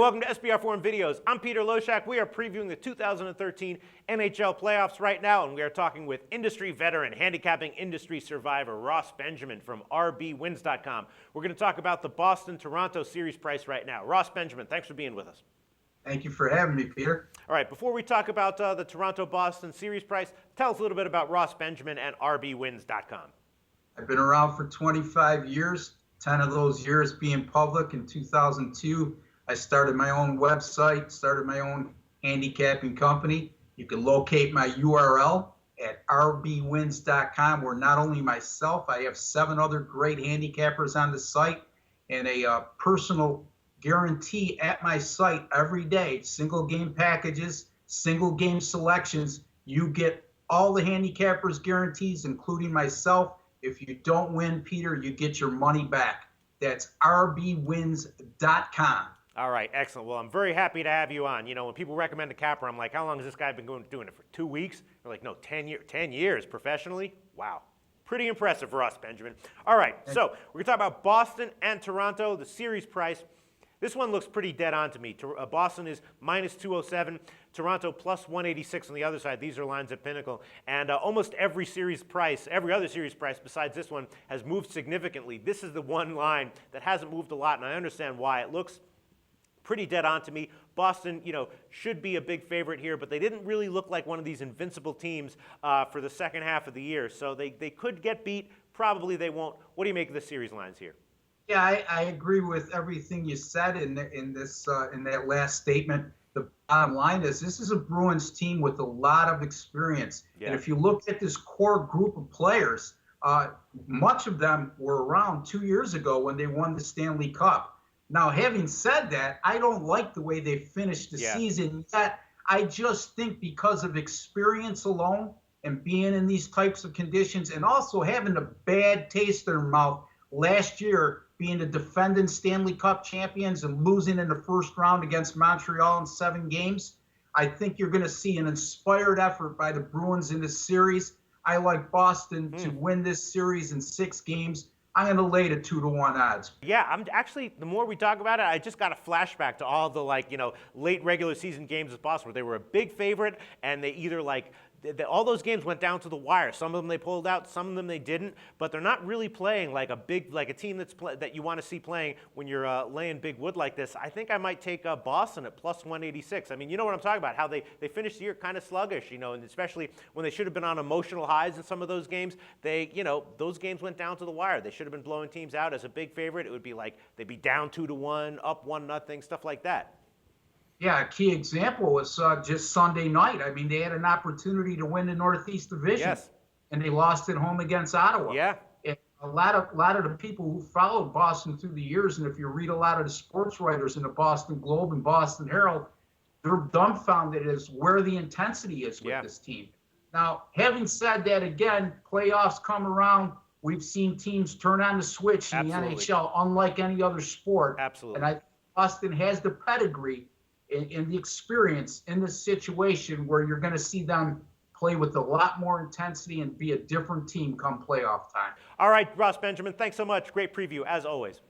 Welcome to SBR Forum Videos. I'm Peter Loshak. We are previewing the 2013 NHL Playoffs right now, and we are talking with industry veteran, handicapping industry survivor Ross Benjamin from rbwins.com. We're going to talk about the Boston-Toronto series price right now. Ross Benjamin, thanks for being with us. Thank you for having me, Peter. All right, before we talk about the Toronto-Boston series price, tell us a little bit about Ross Benjamin and rbwins.com. I've been around for 25 years, 10 of those years being public. In 2002, I started my own website, started my own handicapping company. You can locate my URL at rbwins.com, where not only myself, I have 7 other great handicappers on the site, and a personal guarantee at my site every day. Single game packages, single game selections. You get all the handicappers guarantees, including myself. If you don't win, Peter, you get your money back. That's rbwins.com. All right, excellent. Well, I'm very happy to have you on. You know, when people recommend a capper, I'm like, how long has this guy been doing it for? 2 weeks? They're like, no, 10 years professionally? Wow. Pretty impressive for us, Benjamin. All right, so we're going to talk about Boston and Toronto, the series price. This one looks pretty dead on to me. Boston is minus 207, Toronto plus 186 on the other side. These are lines at Pinnacle. And almost every series price, every other series price besides this one has moved significantly. This is the one line that hasn't moved a lot, and I understand why. It looks pretty dead on to me. Boston, you know, should be a big favorite here, but they didn't really look like one of these invincible teams for the second half of the year. So they could get beat. Probably they won't. What do you make of the series lines here? Yeah, I agree with everything you said in that last statement. The bottom line is this is a Bruins team with a lot of experience. Yeah. And if you look at this core group of players, much of them were around 2 years ago when they won the Stanley Cup. Now, having said that, I don't like the way they finished the season yet. I just think because of experience alone and being in these types of conditions and also having a bad taste in their mouth last year, being the defending Stanley Cup champions and losing in the first round against Montreal in 7 games, I think you're going to see an inspired effort by the Bruins in this series. I like Boston to win this series in 6 games. I'm going to lay the 2-to-1 odds. Yeah, I'm actually, the more we talk about it, I just got a flashback to all the, like, you know, late regular season games with Boston where they were a big favorite and they either, like, all those games went down to the wire. Some of them they pulled out, some of them they didn't, but they're not really playing like a team that you want to see playing when you're laying big wood like this. I think I might take Boston at plus 186. I mean, you know what I'm talking about, how they finished the year kind of sluggish, you know, and especially when they should have been on emotional highs in some of those games. You know, those games went down to the wire. They should have been blowing teams out. As a big favorite, it would be like they'd be down 2-1, up 1-0, stuff like that. Yeah, a key example was just Sunday night. I mean, they had an opportunity to win the Northeast Division, and they lost at home against Ottawa. Yeah, and a lot of the people who followed Boston through the years, and if you read a lot of the sports writers in the Boston Globe and Boston Herald, they're dumbfounded as where the intensity is with this team. Now, having said that, again, playoffs come around. We've seen teams turn on the switch in the NHL, unlike any other sport. Absolutely. And I think Boston has the pedigree in the experience in this situation where you're going to see them play with a lot more intensity and be a different team come playoff time. All right, Ross Benjamin, thanks so much. Great preview, as always.